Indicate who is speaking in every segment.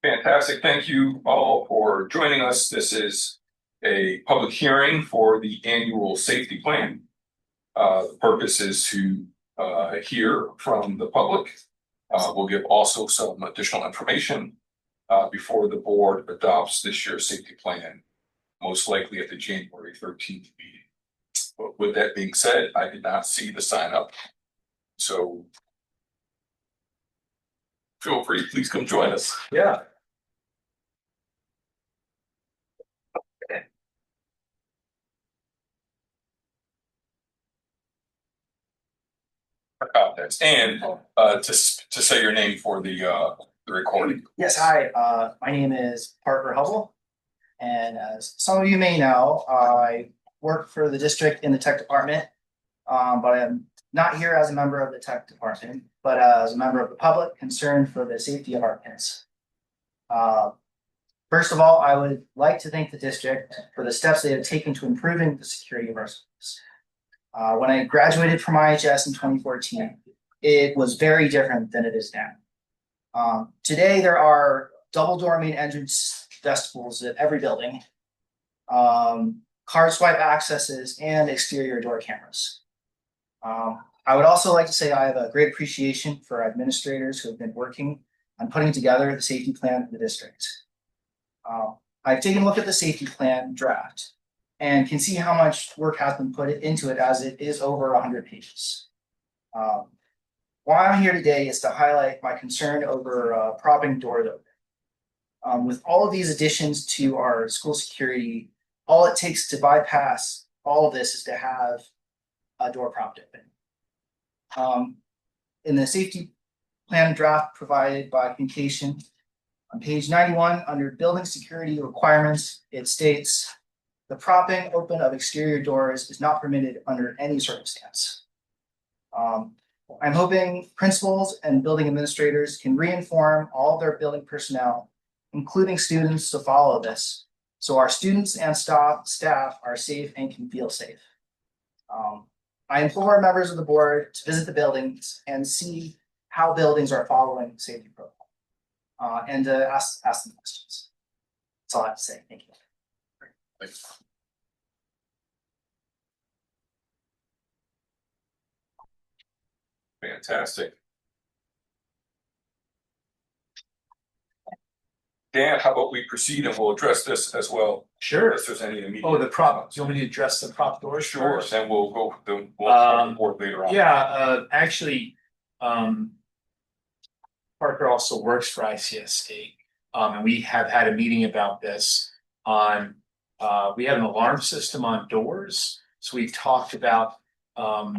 Speaker 1: Fantastic. Thank you all for joining us. This is a public hearing for the annual safety plan. The purpose is to hear from the public. We'll give also some additional information before the board adopts this year's safety plan, most likely at the January 13th meeting. But with that being said, I did not see the sign up. So feel free, please come join us.
Speaker 2: Yeah.
Speaker 1: Context and to say your name for the recording.
Speaker 2: Yes, hi. My name is Parker Hubble, and as some of you may know, I work for the district in the tech department, but I'm not here as a member of the tech department, but as a member of the public concerned for the safety of our kids. First of all, I would like to thank the district for the steps they have taken to improving the security of our schools. When I graduated from IHS in 2014, it was very different than it is now. Today, there are double door main entrance vestibules at every building, card swipe accesses, and exterior door cameras. I would also like to say I have a great appreciation for administrators who have been working on putting together the safety plan for the district. I've taken a look at the safety plan draft and can see how much work has been put into it, as it is over 100 pages. Why I'm here today is to highlight my concern over propping doors open. With all of these additions to our school security, all it takes to bypass all of this is to have a door propped open. In the safety plan draft provided by communication, on page 91, under building security requirements, it states, the propping open of exterior doors is not permitted under any circumstance. I'm hoping principals and building administrators can reinform all of their building personnel, including students, to follow this, so our students and staff are safe and can feel safe. I implore members of the board to visit the buildings and see how buildings are following safety protocol, and to ask them questions. That's all I have to say. Thank you.
Speaker 1: Thanks. Fantastic. Dan, how about we proceed and we'll address this as well.
Speaker 3: Sure.
Speaker 1: If there's any immediate.
Speaker 3: Oh, the prop. Do you want me to address the prop doors?
Speaker 1: Sure.
Speaker 3: First?
Speaker 1: Then we'll go. We'll report later on.
Speaker 3: Yeah. Actually, Parker also works for ICSD, and we have had a meeting about this. On we have an alarm system on doors, so we've talked about how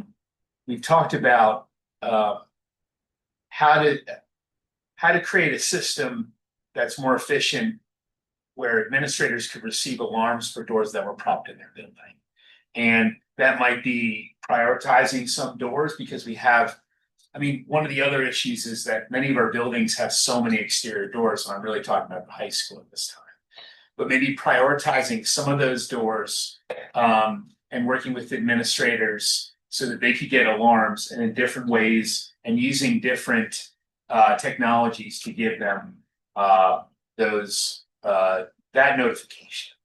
Speaker 3: to create a system that's more efficient, where administrators could receive alarms for doors that were propped in their building. And that might be prioritizing some doors, because we have, I mean, one of the other issues is that many of our buildings have so many exterior doors, and I'm really talking about the high school at this time. But maybe prioritizing some of those doors and working with administrators so that they could get alarms, and in different ways, and using different technologies to give them that notification.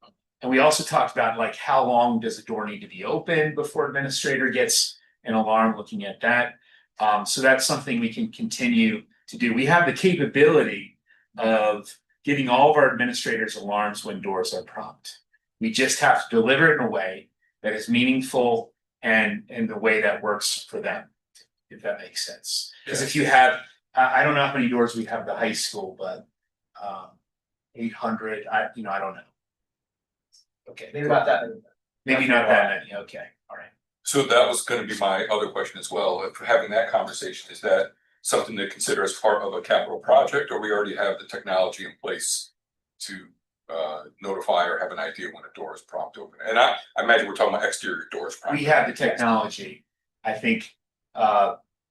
Speaker 3: And we also talked about, like, how long does a door need to be open before administrator gets an alarm, looking at that. So that's something we can continue to do. We have the capability of giving all of our administrators alarms when doors are propped. We just have to deliver it in a way that is meaningful and in the way that works for them, if that makes sense. Because if you have, I don't know how many doors we have at the high school, but 800, I don't know. Okay.
Speaker 2: Maybe not that many.
Speaker 3: Maybe not that many. Okay. All right.
Speaker 1: So that was going to be my other question as well. If having that conversation, is that something to consider as part of a capital project, or we already have the technology in place to notify or have an idea when a door is propped open? And I imagine we're talking about exterior doors.
Speaker 3: We have the technology. I think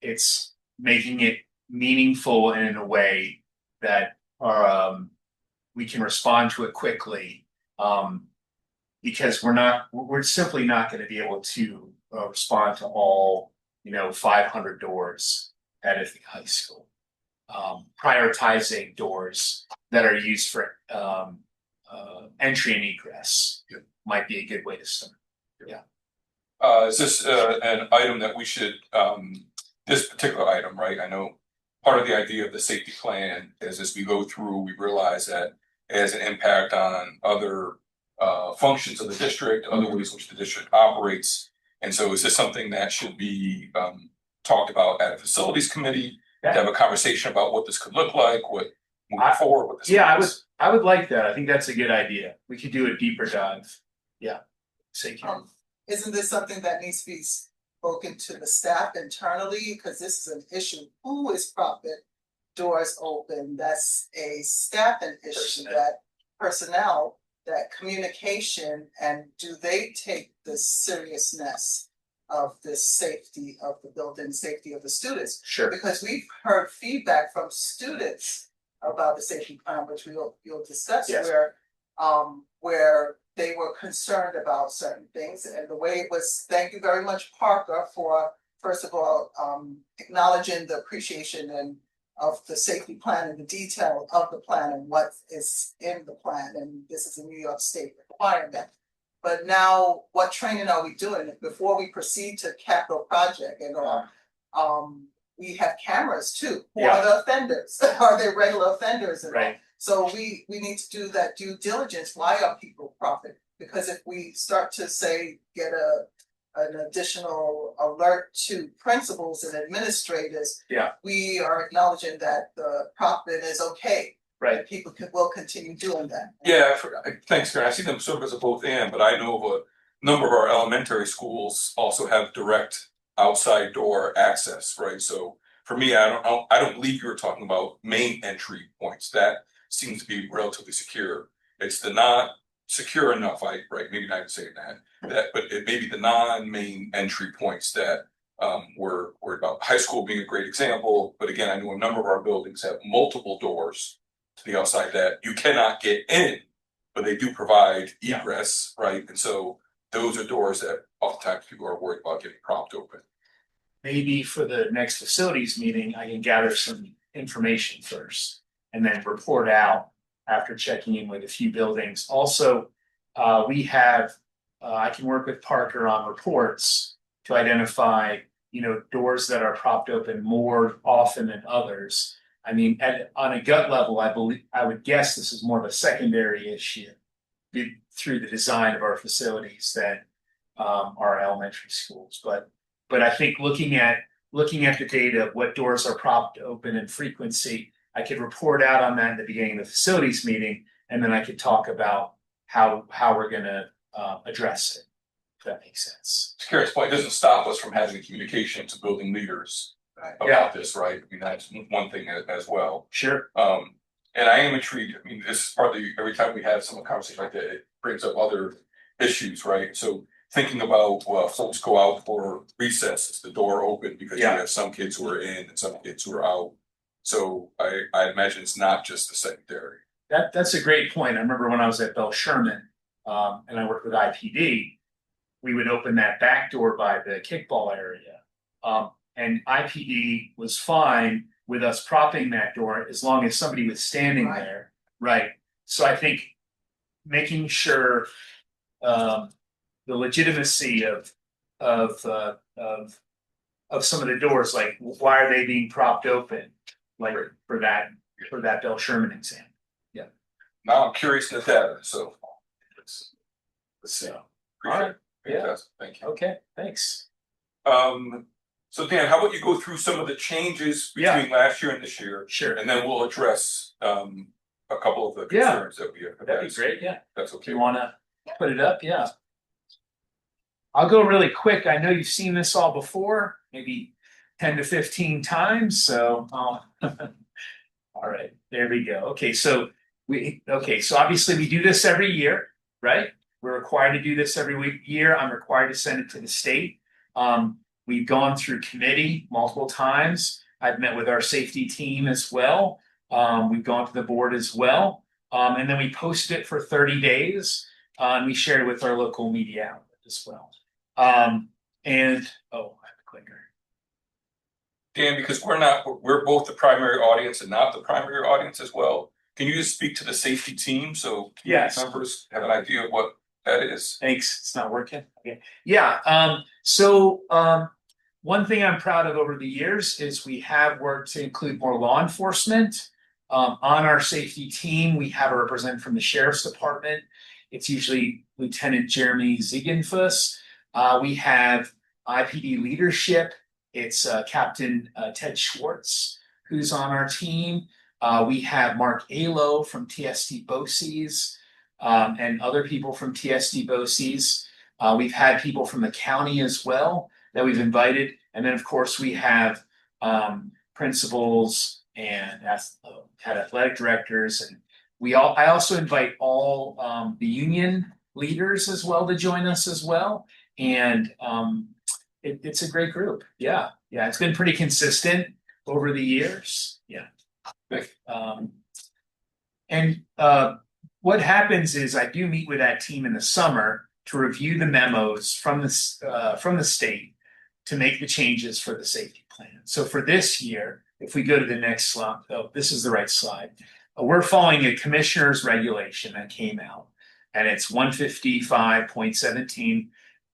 Speaker 3: it's making it meaningful and in a way that we can respond to it quickly, because we're simply not going to be able to respond to all 500 doors at Ithaca High School. Prioritizing doors that are used for entry and egress might be a good way to start.
Speaker 1: Is this an item that we should, this particular item, right? I know part of the idea of the safety plan is as we go through, we realize that it has an impact on other functions of the district, other ways in which the district operates. And so is this something that should be talked about at a facilities committee to have a conversation about what this could look like, what moving forward with this?
Speaker 3: I would like that. I think that's a good idea. We could do a deeper dive. Yeah. Say,
Speaker 4: Isn't this something that needs to be spoken to the staff internally? Because this is an issue. Who is propping doors open? That's a staffing issue, that personnel, that communication, and do they take the seriousness of the safety of the building, safety of the students?
Speaker 3: Sure.
Speaker 4: Because we've heard feedback from students about the safety plan, which you'll discuss, where they were concerned about certain things, and the way it was. Thank you very much, Parker, for first of all acknowledging the appreciation and of the safety plan and the detail of the plan and what is in the plan. And this is a New York State requirement. But now, what training are we doing before we proceed to capital project? And we have cameras too. Who are the offenders? Are they regular offenders? And
Speaker 3: right.
Speaker 4: So we need to do that due diligence. Why are people profiting? Because if we start to say get an additional alert to principals and administrators, we are acknowledging that the profit is okay.
Speaker 3: Right.
Speaker 4: People will continue doing that.
Speaker 1: Yeah, thanks, Karen. I see them sort of as a both and, but I know of a number of our elementary schools also have direct outside door access, right? So for me, I don't believe you were talking about main entry points. That seems to be relatively secure. It's the not secure enough, right? Maybe not even saying that, but it may be the non-main entry points that we're worried about. High school being a great example, but again, I know a number of our buildings have multiple doors to the outside that you cannot get in, but they do provide egress, right? And so those are doors that oftentimes people are worried about getting propped open.
Speaker 3: Maybe for the next facilities meeting, I can gather some information first and then report out after checking in with a few buildings. Also, we have, I can work with Parker on reports to identify, doors that are propped open more often than others. I mean, on a gut level, I would guess this is more of a secondary issue through the design of our facilities than our elementary schools. But I think looking at the data of what doors are propped open and frequency, I could report out on that in the beginning of the facilities meeting, and then I could talk about how we're going to address it. If that makes sense.
Speaker 1: To Karen's point, it doesn't stop us from having communication to building leaders about this, right? I mean, that's one thing as well.
Speaker 3: Sure.
Speaker 1: And I am intrigued. I mean, this is partly every time we have some conversation like that, it brings up other issues, right? So thinking about folks go out for recess, is the door open because you have some kids who are in and some kids who are out. So I imagine it's not just the secondary.
Speaker 3: That's a great point. I remember when I was at Bell Sherman and I worked with IPD, we would open that back door by the kickball area. And IPD was fine with us propping that door as long as somebody was standing there. Right. So I think making sure the legitimacy of some of the doors, like why are they being propped open, like for that Bell Sherman exam. Yeah.
Speaker 1: Now I'm curious to that. So let's see.
Speaker 3: All
Speaker 1: Appreciate
Speaker 3: right.
Speaker 1: it. Fantastic. Thank you.
Speaker 3: Okay. Thanks.
Speaker 1: So Dan, how about you go through some of the changes between last year and this year?
Speaker 3: Sure.
Speaker 1: And then we'll address a couple of the concerns that we have.
Speaker 3: That'd be great. Yeah.
Speaker 1: That's okay.
Speaker 3: Do you want to put it up? Yeah. I'll go really quick. I know you've seen this all before, maybe 10 to 15 times. So, all right, there we go. Okay, so obviously we do this every year, right? We're required to do this every year. I'm required to send it to the state. We've gone through committee multiple times. I've met with our safety team as well. We've gone to the board as well. And then we posted it for 30 days. And we shared it with our local media outlet as well. I have a clicker.
Speaker 1: Dan, because we're both the primary audience and not the primary audience as well. Can you just speak to the safety team so community
Speaker 3: Yes.
Speaker 1: members have an idea of what that is?
Speaker 3: Thanks. It's not working. Okay. Yeah. One thing I'm proud of over the years is we have worked to include more law enforcement. On our safety team, we have a representative from the sheriff's department. It's usually Lieutenant Jeremy Ziegenfuss. We have IPD leadership. It's Captain Ted Schwartz, who's on our team. We have Mark Alo from TSD BOCES, and other people from TSD BOCES. We've had people from the county as well that we've invited. And then, of course, we have principals and had athletic directors. And I also invite all the union leaders as well to join us as well. And it's a great group. Yeah. Yeah. It's been pretty consistent over the years. Yeah. What happens is I do meet with that team in the summer to review the memos from the state to make the changes for the safety plan. So for this year, if we go to the next slide, this is the right slide. We're following a commissioner's regulation that came out, and it's 155.17.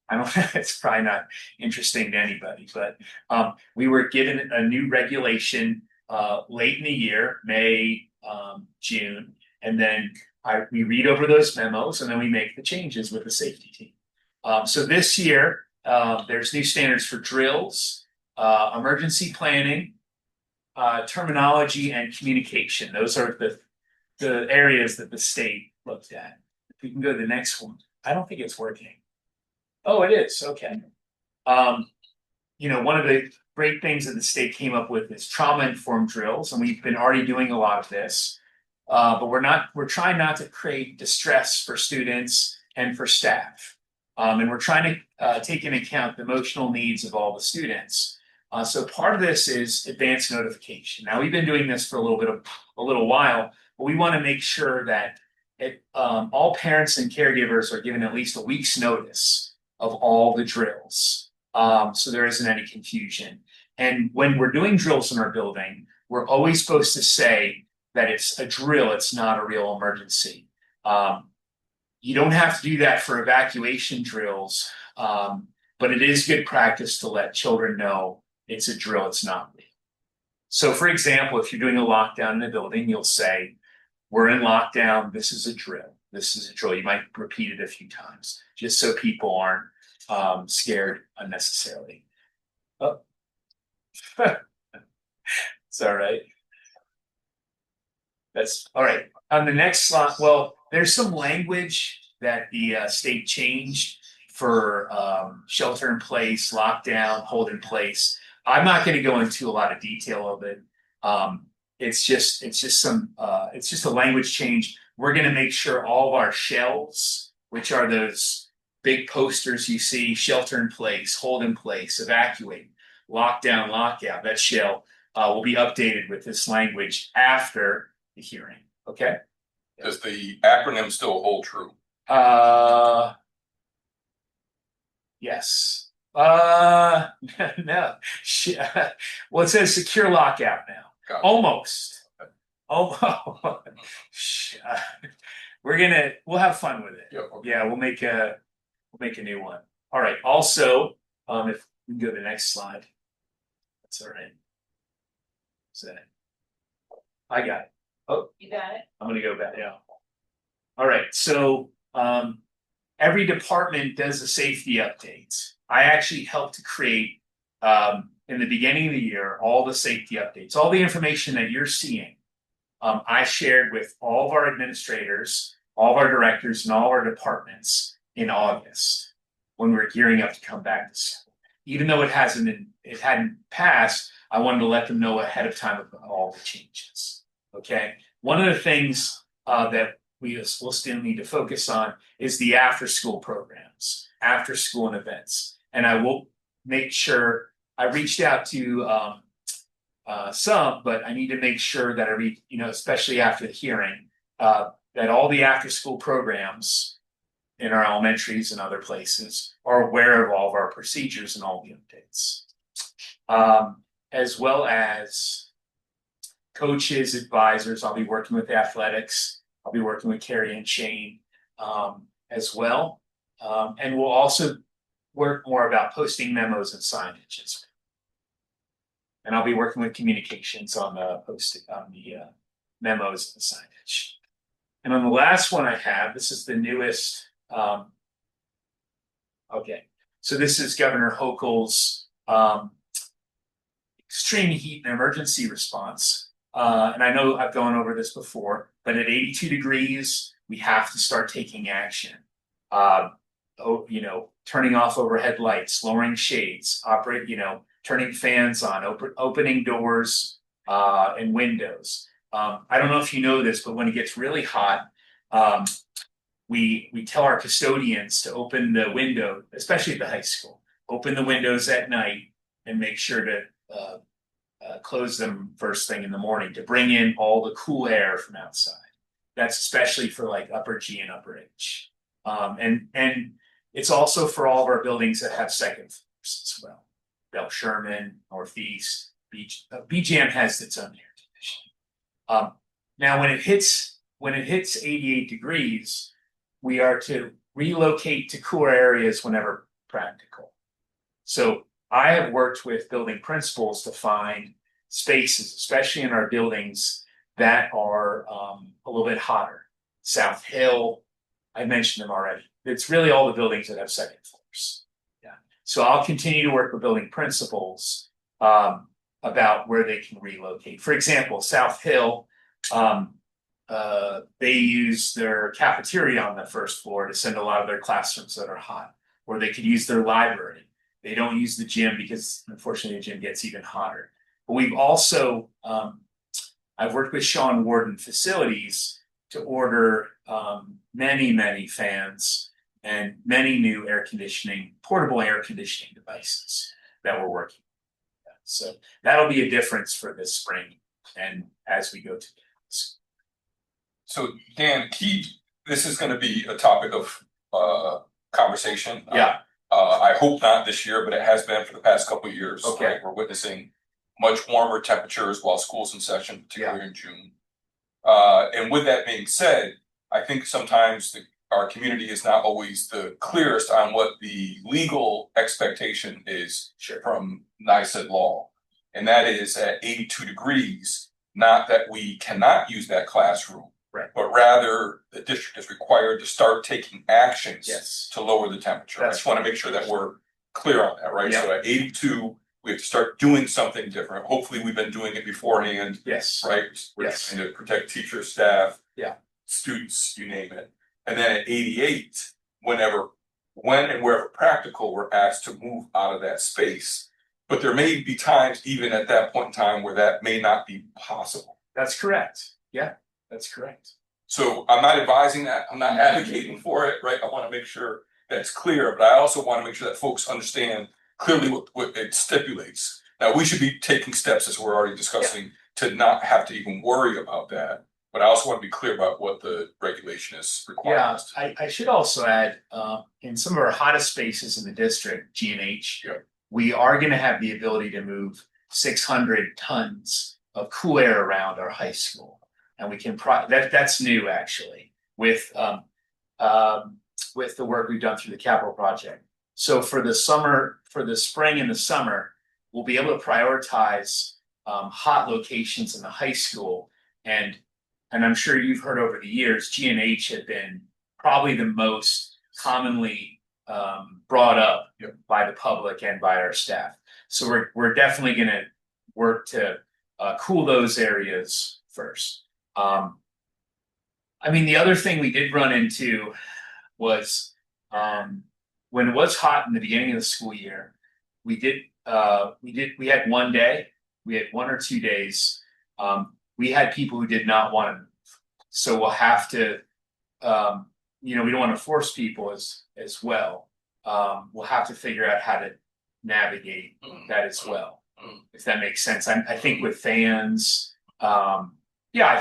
Speaker 3: I don't know, it's probably not interesting to anybody, but we were given a new regulation late in the year, May, June, and then we read over those memos and then we make the changes with the safety team. So this year, there's new standards for drills, emergency planning, terminology, and communication. Those are the areas that the state looked at. If we can go to the next one. I don't think it's working. Oh, it is. Okay. One of the great things that the state came up with is trauma-informed drills, and we've been already doing a lot of this. But we're trying not to create distress for students and for staff. And we're trying to take into account the emotional needs of all the students. So part of this is advanced notification. Now we've been doing this for a little while, but we want to make sure that all parents and caregivers are given at least a week's notice of all the drills, so there isn't any confusion. And when we're doing drills in our building, we're always supposed to say that it's a drill, it's not a real emergency. You don't have to do that for evacuation drills, but it is good practice to let children know it's a drill, it's not real. So for example, if you're doing a lockdown in a building, you'll say, we're in lockdown, this is a drill. This is a drill. You might repeat it a few times, just so people aren't scared unnecessarily. Oh. It's all right. That's all right. On the next slide, well, there's some language that the state changed for shelter in place, lockdown, hold in place. I'm not going to go into a lot of detail of it. It's just a language change. We're going to make sure all of our shells, which are those big posters you see, shelter in place, hold in place, evacuate, lockdown, lockout, that shell will be updated with this language after the hearing. Okay.
Speaker 1: Does the acronym still hold true?
Speaker 3: Yes. No. Well, it says secure lockout now.
Speaker 1: Gotcha.
Speaker 3: Almost. Oh, we'll have fun with it.
Speaker 1: Yep, okay.
Speaker 3: Yeah, we'll make a new one. All right. Also, if we can go to the next slide. That's all right. Is that it? I got it. Oh,
Speaker 5: You got it?
Speaker 3: I'm gonna go back now. All right, so every department does a safety update. I actually helped to create in the beginning of the year all the safety updates, all the information that you're seeing. I shared with all of our administrators, all of our directors, and all of our departments in August when we were gearing up to come back to school. Even though it hadn't passed, I wanted to let them know ahead of time about all the changes. Okay. One of the things that we'll still need to focus on is the after school programs, after school and events. And I will make sure I reached out to some, but I need to make sure that especially after the hearing, that all the after school programs in our elementaries and other places are aware of all of our procedures and all the updates. as well as coaches, advisors. I'll be working with athletics. I'll be working with Carrie and Shane as well. And we'll also work more about posting memos and signage as well. And I'll be working with communications on the memos and signage. And on the last one I have, this is the newest. Okay, so this is Governor Hochul's extreme heat and emergency response. And I know I've gone over this before, but at 82 degrees, we have to start taking action. Turning off overhead lights, lowering shades, turning fans on, opening doors and windows. I don't know if you know this, but when it gets really hot, we tell our custodians to open the window, especially at the high school, open the windows at night and make sure to close them first thing in the morning to bring in all the cool air from outside. That's especially for like upper G and upper H. And it's also for all of our buildings that have second floors as well. Bell Sherman, Northeast, BGM has its own air conditioning. Now, when it hits 88 degrees, we are to relocate to cooler areas whenever practical. So I have worked with building principals to find spaces, especially in our buildings that are a little bit hotter. South Hill, I mentioned them already. It's really all the buildings that have second floors. Yeah. So I'll continue to work with building principals about where they can relocate. For example, South Hill, they use their cafeteria on the first floor to send a lot of their classrooms that are hot, or they could use their library. They don't use the gym because unfortunately the gym gets even hotter. But we've also, I've worked with Sean Warden Facilities to order many fans and many new portable air conditioning devices that we're working on. So that'll be a difference for this spring and as we go to this.
Speaker 1: So Dan, this is going to be a topic of conversation.
Speaker 3: Yeah.
Speaker 1: I hope not this year, but it has been for the past couple of years.
Speaker 3: Okay.
Speaker 1: Right? We're witnessing much warmer temperatures while school's in session, particularly in June. And with that being said, I think sometimes our community is not always the clearest on what the legal expectation is from NICSD law. And that is at 82 degrees, not that we cannot use that classroom,
Speaker 3: right,
Speaker 1: but rather the district is required to start taking actions to lower the temperature. I just want to make sure that we're clear on that, right?
Speaker 3: Yep.
Speaker 1: So at 82, we have to start doing something different. Hopefully we've been doing it beforehand.
Speaker 3: Yes.
Speaker 1: Right? We're trying to protect teachers, staff, students, you name it. And then at 88, when and wherever practical, we're asked to move out of that space. But there may be times, even at that point in time, where that may not be possible.
Speaker 3: That's correct. Yeah, that's correct.
Speaker 1: So I'm not advising that. I'm not advocating for it, right? I want to make sure that's clear, but I also want to make sure that folks understand clearly what it stipulates. Now, we should be taking steps, as we're already discussing, to not have to even worry about that. But I also want to be clear about what the regulation is requiring us to do.
Speaker 3: I should also add, in some of our hottest spaces in the district, G and H, we are going to have the ability to move 600 tons of cool air around our high school, and we can that's new actually with the work we've done through the capital project. So for the spring and the summer, we'll be able to prioritize hot locations in the high school, and I'm sure you've heard over the years, G and H had been probably the most commonly brought up by the public and by our staff. So we're definitely going to work to cool those areas first. The other thing we did run into was when it was hot in the beginning of the school year, we had one day, we had 1 or 2 days. We had people who did not want to move. So we'll have to, we don't want to force people as well. We'll have to figure out how to navigate that as well, if that makes sense. I think with fans, I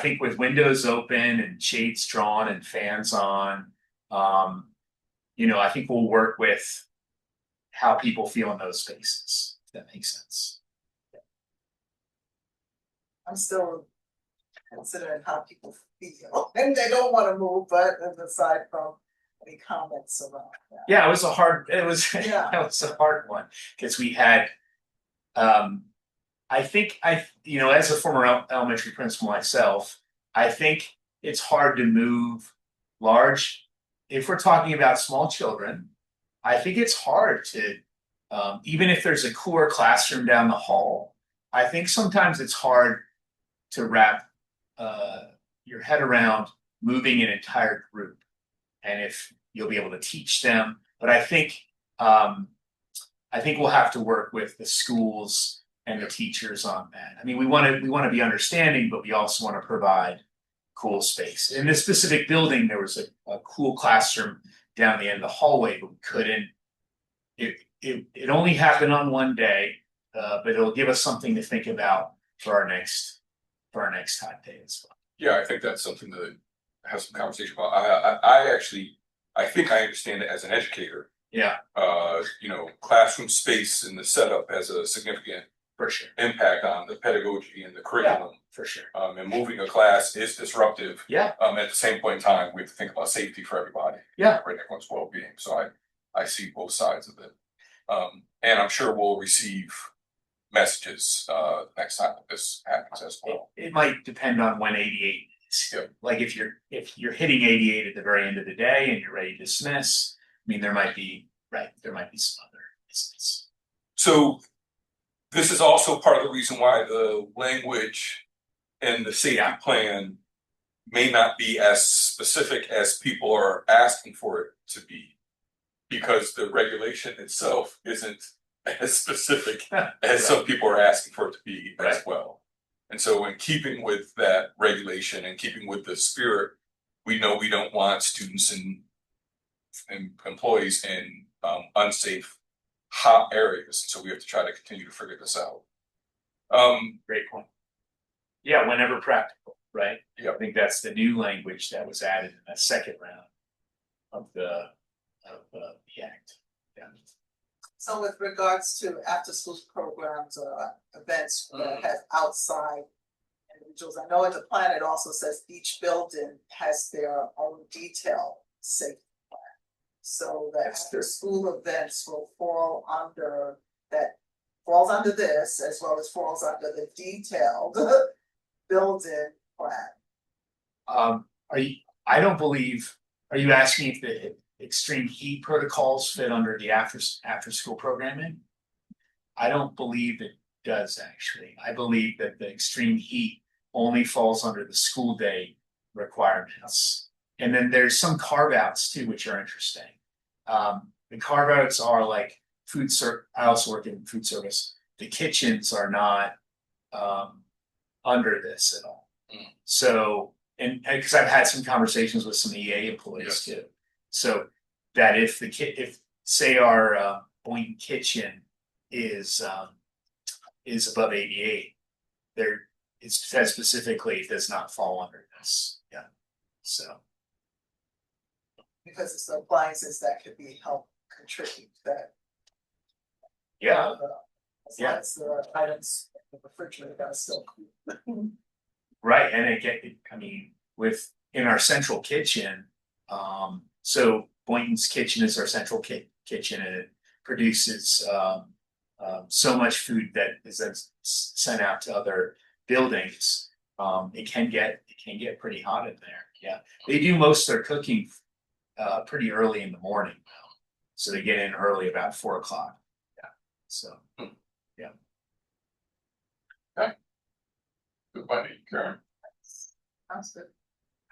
Speaker 3: think with windows open and shades drawn and fans on, I think we'll work with how people feel in those spaces, if that makes sense.
Speaker 4: I'm still considering how people feel, and they don't wanna move, but aside from any comments around that.
Speaker 3: Yeah, it was a hard, it was,
Speaker 4: Yeah.
Speaker 3: that was a hard one, because we had, I think as a former elementary principal myself, I think it's hard to move large. If we're talking about small children, I think it's hard to, even if there's a cooler classroom down the hall, I think sometimes it's hard to wrap your head around moving an entire group, and if you'll be able to teach them. But I think we'll have to work with the schools and the teachers on that. I mean, we want to be understanding, but we also want to provide cool space. In this specific building, there was a cool classroom down the end of the hallway, but we couldn't. It only happened on one day, but it'll give us something to think about for our next hot day as well.
Speaker 1: Yeah, I think that's something to have some conversation about. I think I understand it as an educator.
Speaker 3: Yeah,
Speaker 1: Classroom space and the setup has a significant
Speaker 3: for sure.
Speaker 1: impact on the pedagogy and the curriculum.
Speaker 3: For sure.
Speaker 1: And moving a class is disruptive.
Speaker 3: Yeah.
Speaker 1: At the same point in time, we have to think about safety for everybody.
Speaker 3: Yeah.
Speaker 1: For everyone's well-being. So I see both sides of it. And I'm sure we'll receive messages next time that this happens as well.
Speaker 3: It might depend on when 88 is.
Speaker 1: Yep.
Speaker 3: Like if you're hitting 88 at the very end of the day and you're ready to dismiss, I mean, there might be some other instances.
Speaker 1: So this is also part of the reason why the language in the safety plan may not be as specific as people are asking for it to be, because the regulation itself isn't as specific as some people are asking for it to be as well. And so in keeping with that regulation and keeping with the spirit, we know we don't want students and employees in unsafe, hot areas. So we have to try to continue to figure this out.
Speaker 3: Great point. Yeah, whenever practical, right?
Speaker 1: Yeah.
Speaker 3: I think that's the new language that was added in that second round of the act. Yeah.
Speaker 4: So with regards to after school programs or events that have outside individuals, I know in the plan it also says each building has their own detail safety plan. So that after school events will falls under this, as well as falls under the detailed building plan.
Speaker 3: Are you asking if the extreme heat protocols fit under the after school programming? I don't believe it does, actually. I believe that the extreme heat only falls under the school day requirements. And then there's some carve outs too, which are interesting. The carve outs are like I also work in food service. The kitchens are not under this at all. So, and because I've had some conversations with some EA employees too. So that if say our Boynton kitchen is above 88, it says specifically it does not fall under this. Yeah. So
Speaker 4: Because it's the appliances that could be help contribute that.
Speaker 3: yeah.
Speaker 4: As long as the items in the refrigerator are still cool.
Speaker 3: Right, and in our central kitchen, so Boynton's kitchen is our central kitchen, and it produces so much food that is then sent out to other buildings. It can get pretty hot in there. Yeah, they do most of their cooking pretty early in the morning now, so they get in early, about 4 o'clock. Yeah, so yeah.
Speaker 1: Okay. Good point, Karen.
Speaker 4: Sounds good.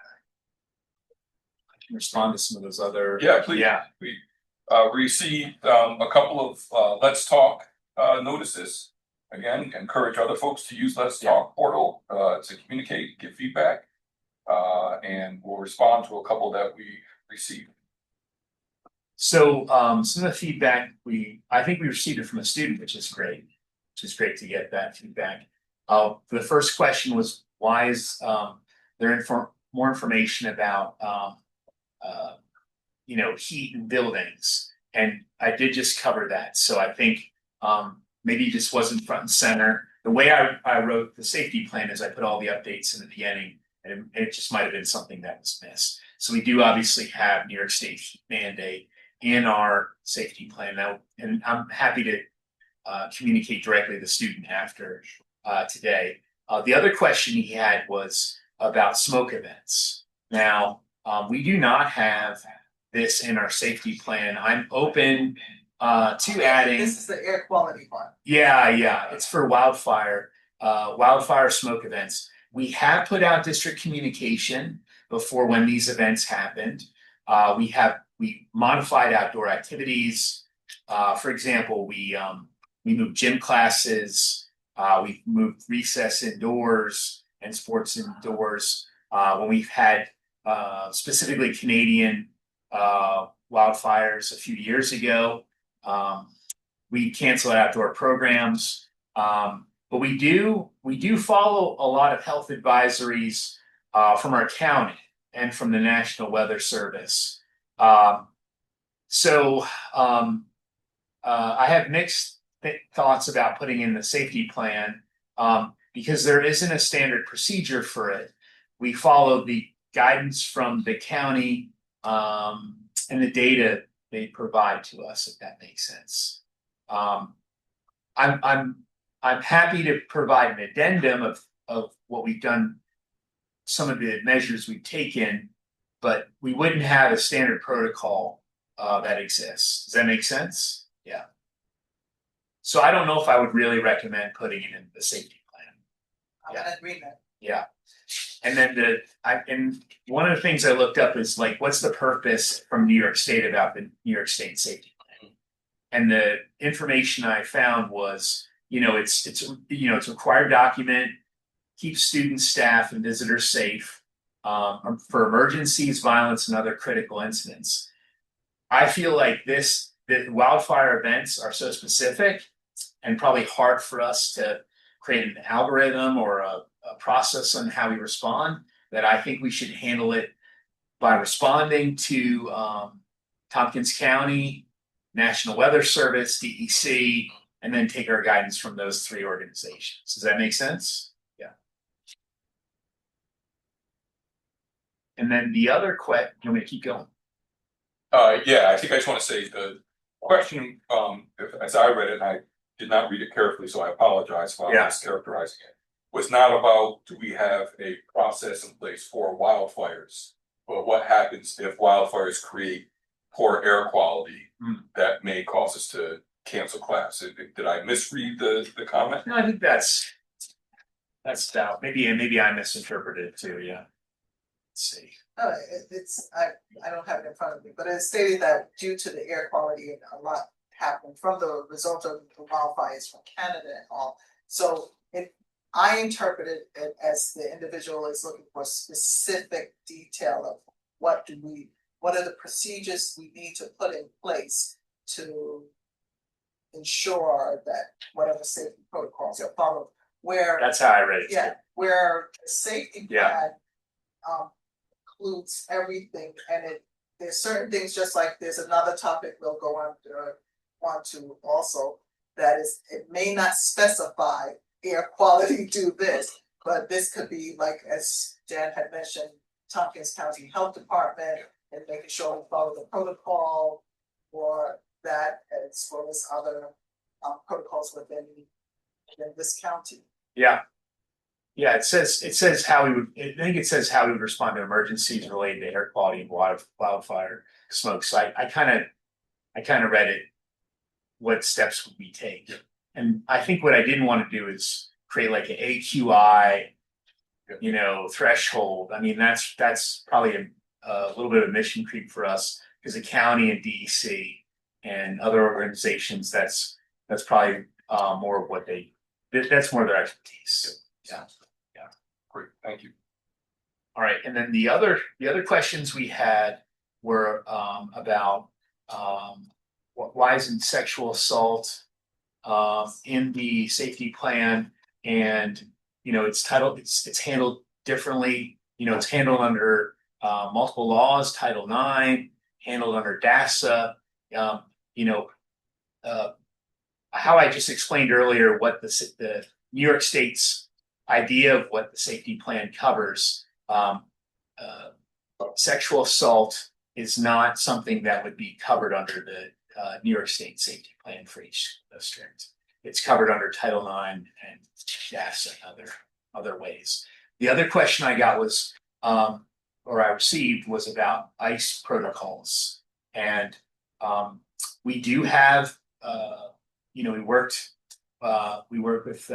Speaker 3: I can respond to some of those other.
Speaker 1: Yeah, please.
Speaker 3: Yeah.
Speaker 1: We received a couple of Let's Talk notices. Again, encourage other folks to use Let's Talk portal to communicate, give feedback, and we'll respond to a couple that we received.
Speaker 3: So some of the feedback I think we received it from a student, which is great to get that feedback. The first question was, why is there more information about heat in buildings? And I did just cover that. So I think maybe it just wasn't front and center. the way I wrote the safety plan is I put all the updates in the beginning, and it just might have been something that was missed. So we do obviously have New York State heat mandate in our safety plan now, and I'm happy to communicate directly to the student after today. The other question he had was about smoke events. Now, we do not have this in our safety plan. I'm open to adding.
Speaker 4: This is the air quality one.
Speaker 3: Yeah, it's for wildfire smoke events. We have put out district communication before when these events happened. We modified outdoor activities. For example, we moved gym classes. We've moved recess indoors and sports indoors. When we've had specifically Canadian wildfires a few years ago, we canceled outdoor programs. But we do follow a lot of health advisories from our county and from the National Weather Service. So I have mixed thoughts about putting in the safety plan because there isn't a standard procedure for it. We follow the guidance from the county and the data they provide to us, if that makes sense. I'm happy to provide an addendum of what we've done, some of the measures we've taken, but we wouldn't have a standard protocol that exists. Does that make sense? Yeah. So I don't know if I would really recommend putting it in the safety plan.
Speaker 4: I'm in agreement.
Speaker 3: Yeah. And then and one of the things I looked up is like, what's the purpose from New York State about the New York State safety plan? And the information I found was, it's a required document, keeps students, staff, and visitors safe for emergencies, violence, and other critical incidents. I feel like the wildfire events are so specific and probably hard for us to create an algorithm or a process on how we respond, that I think we should handle it by responding to Tompkins County, National Weather Service, DEC, and then take our guidance from those three organizations. Does that make sense? Yeah. And then the other question, you want me to keep going?
Speaker 1: Yeah, I think I just want to say the question, as I read it, and I did not read it carefully, so I apologize for mischaracterizing it, was not about do we have a process in place for wildfires, but what happens if wildfires create poor air quality that may cause us to cancel class. Did I misread the comment?
Speaker 3: No, I think that's stout. Maybe I misinterpreted it too. Yeah. Let's see.
Speaker 4: I don't have it in front of me, but it stated that due to the air quality, a lot happened from the result of the wildfires from Canada and all. So I interpreted it as the individual is looking for specific detail of what are the procedures we need to put in place to ensure that whatever safety protocols are followed.
Speaker 3: That's how I read it.
Speaker 4: Yeah, where the safety plan includes everything, and there's certain things, just like there's another topic we'll go on to also, that is, it may not specify air quality do this, but this could be like, as Dan had mentioned, Tompkins County Health Department and making sure we follow the protocol for that, as well as other protocols within this county.
Speaker 3: Yeah. Yeah, it says how we would. I think it says how we would respond to emergencies related to air quality and wildfire smoke. So I kind of read it. What steps would we take? And I think what I didn't want to do is create like an AQI, threshold. I mean, that's probably a little bit of mission creep for us, because the county and DEC and other organizations, that's probably more of what that's more their expertise. Yeah.
Speaker 1: Great, thank you.
Speaker 3: All right, and then the other questions we had were about why isn't sexual assault in the safety plan, and it's handled differently. It's handled under multiple laws, Title IX, handled under DASA. How I just explained earlier what the New York State's idea of what the safety plan covers, sexual assault is not something that would be covered under the New York State safety plan for each district. It's covered under Title IX and DAS and other ways. The other question I got was, or I received, was about ICE protocols. And we do have, we worked with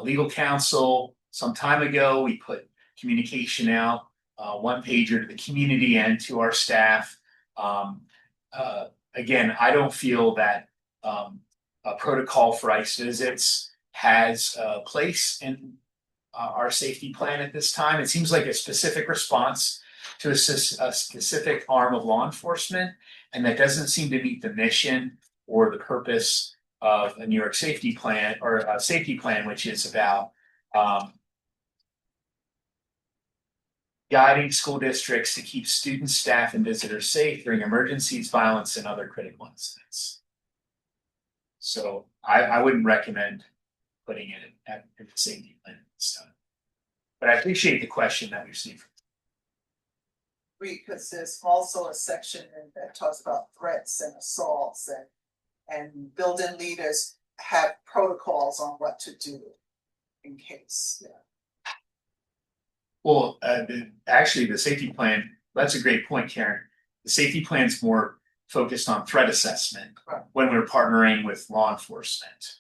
Speaker 3: legal counsel some time ago. We put communication out, one pager to the community and to our staff. Again, I don't feel that a protocol for ICE visits has a place in our safety plan at this time. It seems like a specific response to a specific arm of law enforcement, and that doesn't seem to meet the mission or the purpose of a New York safety plan, or a safety plan, which is about guiding school districts to keep students, staff, and visitors safe during emergencies, violence, and other critical incidents. So I wouldn't recommend putting it at the safety plan this time. But I appreciate the question that we received.
Speaker 4: Because there's also a section that talks about threats and assaults, and building leaders have protocols on what to do in case. Yeah.
Speaker 3: Well, actually, the safety plan, that's a great point, Karen. The safety plan is more focused on threat assessment when we're partnering with law enforcement.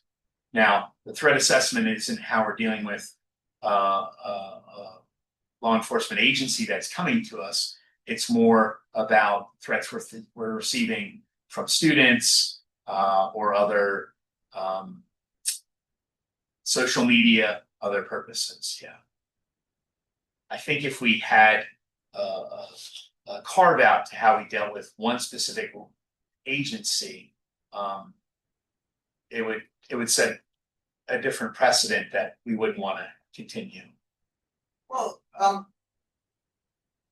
Speaker 3: Now, the threat assessment isn't how we're dealing with law enforcement agency that's coming to us. It's more about threats we're receiving from students or other social media, other purposes. Yeah. I think if we had a carve out to how we dealt with one specific agency, it would set a different precedent that we wouldn't want to continue.
Speaker 4: Well,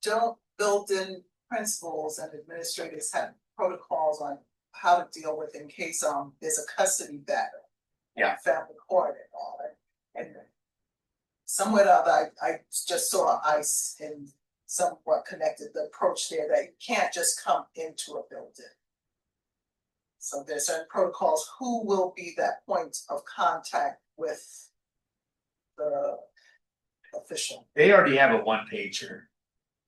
Speaker 4: don't built-in principals and administrators have protocols on how to deal with in case there's a custody battle, family court and all that. And somewhere or other, I just saw ICE and somewhat connected the approach there that you can't just come into a building. So there's certain protocols. Who will be that point of contact with the official?
Speaker 3: They already have a one-pager.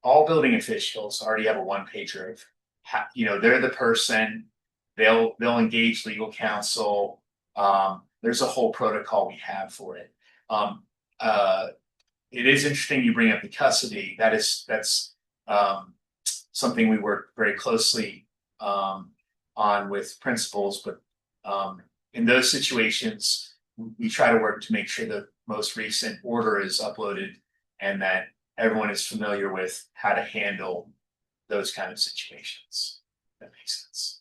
Speaker 3: All building officials already have a one-pager of how, they're the person. They'll engage legal counsel. There's a whole protocol we have for it. It is interesting you bring up the custody. That's something we work very closely on with principals, but in those situations, we try to work to make sure the most recent order is uploaded and that everyone is familiar with how to handle those kind of situations. That makes sense.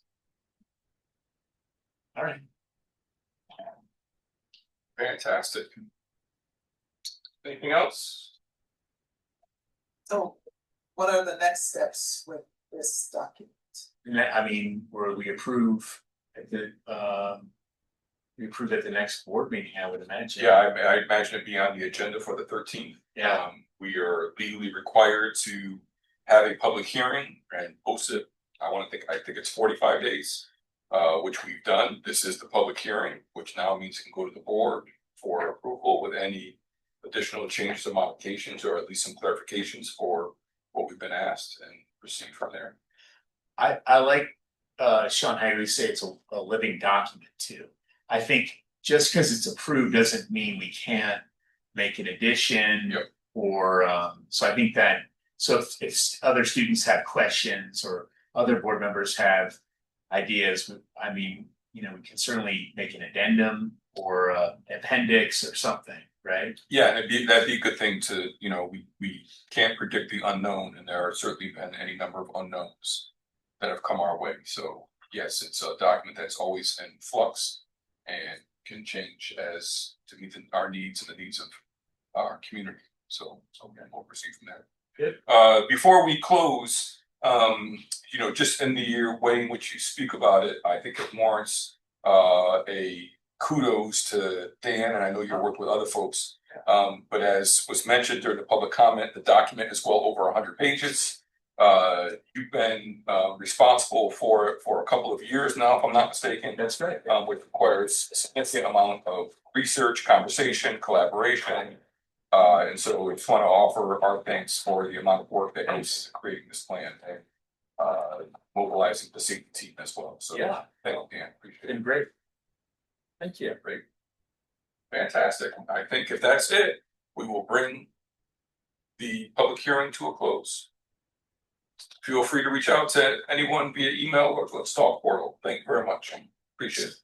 Speaker 3: All right.
Speaker 1: Fantastic. Anything else?
Speaker 4: So what are the next steps with this document?
Speaker 3: I mean, where we approve at the next board meeting, I would imagine.
Speaker 1: Yeah, I imagine it being on the agenda for the 13th.
Speaker 3: Yeah.
Speaker 1: We are legally required to have a public hearing and post it. I think it's 45 days, which we've done. This is the public hearing, which now means it can go to the board for approval with any additional changes or modifications, or at least some clarifications for what we've been asked, and proceed from there.
Speaker 3: I like Sean Hagley say it's a living document too. I think just because it's approved doesn't mean we can't make an addition or so I think that if other students have questions or other board members have ideas, I mean, we can certainly make an addendum or appendix or something, right?
Speaker 1: Yeah, and that'd be a good thing to, we can't predict the unknown, and there are certainly been any number of unknowns that have come our way. So yes, it's a document that's always in flux and can change as to meet our needs and the needs of our community. So again, we'll proceed from there.
Speaker 3: Good.
Speaker 1: Before we close, just in the way in which you speak about it, I think it warrants a kudos to Dan, and I know you work with other folks. But as was mentioned during the public comment, the document is well over 100 pages. You've been responsible for it for a couple of years now, if I'm not mistaken.
Speaker 3: That's right.
Speaker 1: Which requires a significant amount of research, conversation, collaboration. And so we just want to offer our thanks for the amount of work that goes into creating this plan and mobilizing the safety team as well. So
Speaker 3: Yeah.
Speaker 1: thank you, Dan. Appreciate it.
Speaker 3: Been great. Thank you.
Speaker 1: Great. Fantastic. I think if that's it, we will bring the public hearing to a close. Feel free to reach out to anyone via email or Let's Talk portal. Thank you very much. Appreciate it.